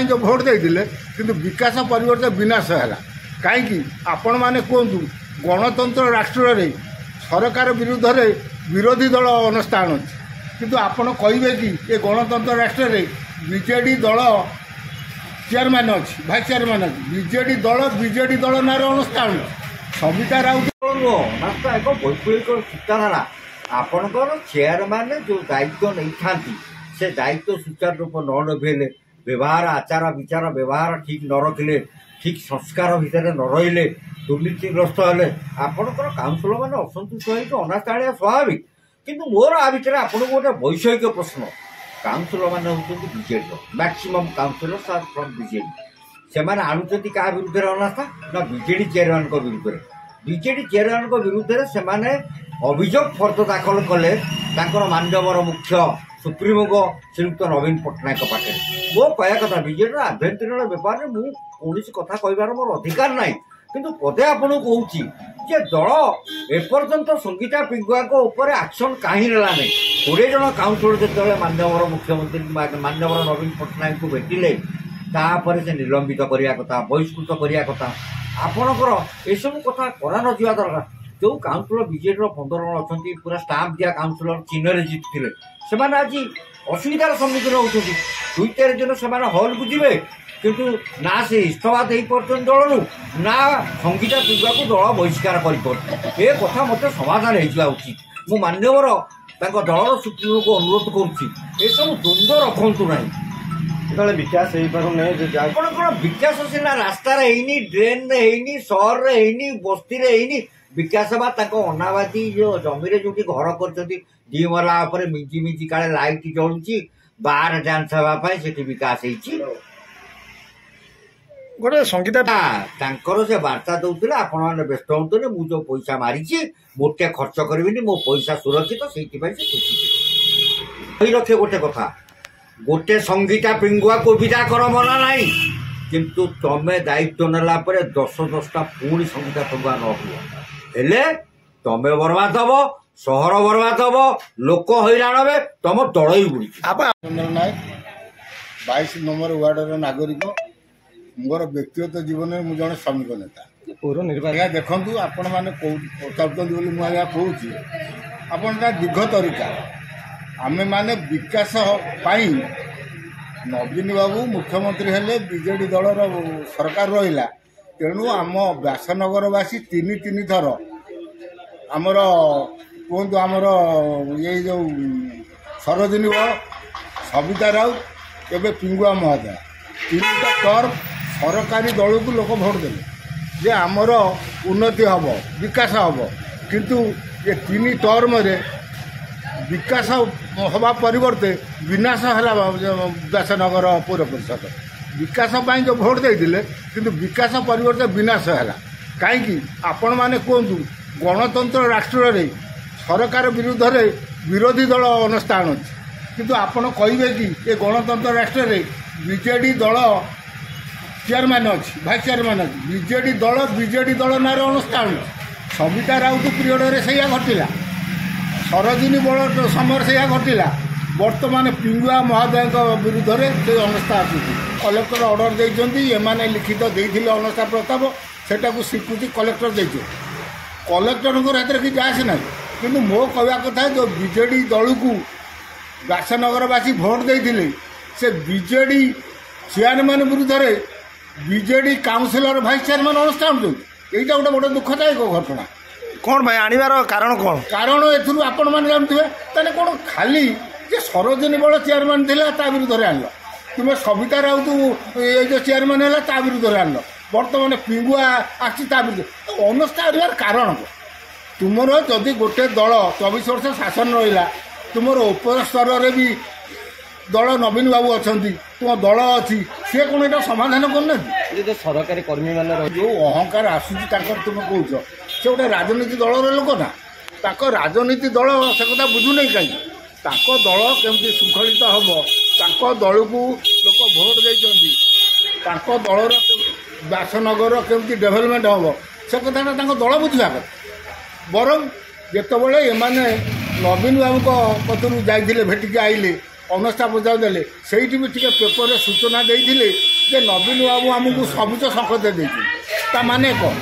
जो भोट देते किंतु विकास परिवर्तन विनाश है कहीं आपण मैंने कहतु गणतंत्र राष्ट्र रे सरकार विरुद्ध रे विरोधी दल अनुष्ठान अच्छे किंतु आपण कहे कि ये गणतंत्र राष्ट्र रे बीजेडी दल चेयरमैन अच्छी भाइस चेयरमैन अच्छी बीजेडी दल नार अनुष्ठान सविता राउत रास्ता एक वैप्लविक चिंताधारा आपणकर चेयरमैन जो दायित्व नहीं था से दायित्व सुचारू रूप न निभेले व्यवहार आचार विचार व्यवहार ठीक न रखिले ठीक संस्कार भितर न रहिले दुर्नीतिग्रस्त हेले आपणकर काउंसिलर मैंने असंतुष्ट हो अनास्था आने स्वाभाविक किंतु मोर आ भितर आपको गोटे वैषयिक प्रश्न काउंसिलर मैंने होती BJD maximum councillor are from BJD से आणुंट क्या विरुद्ध अनास्था ना बीजेडी चेयरमैन विरुद्ध बीजेडी चेयरमैन विरुद्ध से अभियोग फर्द दाखल कले माननीय मुख्य सुप्रीमो श्रीयुक्त नवीन पट्टनायक पाखे मो कह कथा बीजेडी आभ्यंतरीण बेपार में मुझे कथा कहबार मोर अधिकार ना किंतु पदे आपको कहूँ जे दल एपर्यंत संगीता पिंगुआ ऊपर एक्शन कहीं नानी 20 जन काउंसिलर जो माननीय मुख्यमंत्री माननीय नवीन पट्टनायक को भेटिले तापर से निलंबित करने कथा बहिष्कृत करने कथा आपणकर यू कथा करा न जा दरकार जो काउंसिलर बीजेडी 15 जन अच्छा पूरा स्टाम्प दिया काउंसिलर चिन्ह जीति से आज असुविधार सम्मुखीन होती 2-3 दिन से हल को जी किंतु ना से इस्तफा दे पार्छन दलू ना संगीता पिंगुआ को दल बहिष्कार कर कथा मत समाधान होगा उचित मु मान्यवर दलर सुप्रीमो को अनुरोध करुँच द्वंद्व रखु ना जो विकास हो पार विकास सीना रास्तार है ड्रेन है सहर है बस्ती है विकास बा अनाबादी जो जमी जो घर कर दीमला मिजी मिजी काले लाइट जलुची बार डांस हाँपाई से विकास गोटे संगीता से वार्ता दौले आपण मैंने व्यस्त होते मुझे जो पैसा मारी मोटे खर्च करी मो पैसा सुरक्षित से खुशी रखे गोटे कथा गोटे संगीता पिंगुआ को विदा कर मना ना किंतु तमें दायित्व नेला 10-10टा पुणी संगीता पिंगुआ न हेले तमें बर्बाद हम सहर बर्बाद हम लोक हैरान हे तुम दल ही बुड़ी चंद्र नायक 22 नंबर वार्डर नागरिक मोर व्यक्तिगत जीवन में मुझे जड़े श्रमिक नेता या देखु आपण मैंने पचार मुझे कहूँ आपण दीर्घ तरीका आमे माने विकास पाई नवीन बाबू मुख्यमंत्री हेले बीजेडी दलर सरकार रहा तेणु आम व्यासनगरवासी 3 थर आमर कहतु आमर ये जो सरोजिनी बल सविता राउत एवं पिंगुआ महोदय 3टा टर्म सरकारी दल को लोक भोट देले जे आमर उन्नति हम विकास हम किंतु ये 3 टर्म रे विकास हवा परिवर्ते विनाश है व्यासनगर पौर परिषद विकास जो भोट देते किंतु विकास परिवर्ते विनाश है कहीं आपण मैंने कहतु गणतंत्र राष्ट्र रे सरकार विरुद्ध रे विरोधी दल अनुष्ठान अच्छे किंतु आपण कहे कि ये गणतंत्र राष्ट्र रे बीजेडी दल चेयरमैन अच्छी भाइस चेयरमैन अच्छी बीजेडी दल नार अनुष्ठान सविता राउत पीरियड से घटला सरोजिनी बल समय से घटला वर्तमान पिंगुआ महोदय विरुद्ध से अवस्था आसूँ कलेक्टर ऑर्डर देते एमाने लिखित देते अवस्था प्रस्ताव सेटा को स्वीकृति कलेक्टर देते कलेक्टर कि जाए ना कि मो कहवा कथा जो बीजेडी दल को व्यासनगरवासी भोट देते से बीजेडी चेयरमैन विरुद्ध बीजेडी काउंसिलर भाइस चेयरमैन अनुष्ठान यहाँ गोटे बड़े दुखदायक घटना कौन भाई आनिबार कारण कौन कारण एथुरु आपण माने जानथिबे ताने कोन खाली जे सरोजिनी बल चेयरमैन थिला ता विरुद्ध रे आनलो तुमे सविता राउत ये जो चेयरमैन हैला ता विरुद्ध रे आनलो वर्तमान पिंगुआ आछि ता विरुद्ध अनस्था हरियार कारण तुमर जदि गोटे दल 24 वर्ष शासन रहिला तुमर ऊपर स्तर रे भी दल नवीन बाबू अच्छा तुम दल अच्छी सी कौन यहाँ समाधान करना जो सरकारी कर्मी मान जो अहंकार आसूसी तुम कौच से गोटे राजनीति दलर लोक ना ताक राजनीति दल से कथा बुझुना कहीं दल केमती शृंखलित हम ताक दल को लोक भोट देते दलर व्यासनगर केमती डेभलपमेंट हम से कथा दल बुझा कथा बरं जितेबाला एमाने नवीन बाबू कतरू जाइए भेटिकी आइले ଅନାସ୍ଥା ପ୍ରସ୍ତାବ ଦେଲେ ସେଇଠି ବି ଟିକେ ପେପରରେ ସୂଚନା ଦେଇଥିଲେ ଯେ ନବୀନ ବାବୁ ଆମକୁ ସବୁଜ ସଙ୍କେତ ଦେଇଛନ୍ତି। ତା ମାନେ କ'ଣ?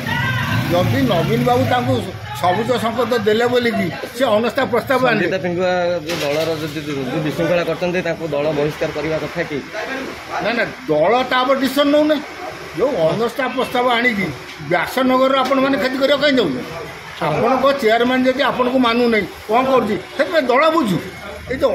ଯଦି ନବୀନ ବାବୁ ତାଙ୍କୁ ସବୁଜ ସଙ୍କେତ ଦେଲେ ବୋଲିକି ସେ ଅନାସ୍ଥା ପ୍ରସ୍ତାବ ଆଣିଲେ। ସଙ୍ଗୀତା ପିଙ୍ଗୁଆ ଯେଉଁ ଦଳର ଯଦି ବିଶୃଙ୍ଖଳା କରିଛନ୍ତି ତାଙ୍କୁ ଦଳ ବହିଷ୍କାର କରିବା କଥା କି? ନା ଦଳ ତା ଉପରେ ଡିସିସନ୍ ନେଉନି। ଯେଉଁ ଅନାସ୍ଥା ପ୍ରସ୍ତାବ ଆଣିକି ବ୍ୟାସନଗରର ଆପଣମାନେ କ୍ଷତି କରିବାକୁ କାହିଁ ଯାଉଛନ୍ତି? ଆପଣଙ୍କ ଚେୟାରମ୍ୟାନ୍ ଯଦି ଆପଣଙ୍କୁ ମାନୁନାହିଁ କ'ଣ କରୁଛି ସେଥିପାଇଁ ଦଳ ବୁଝୁ। ଏଇ ଯେଉଁ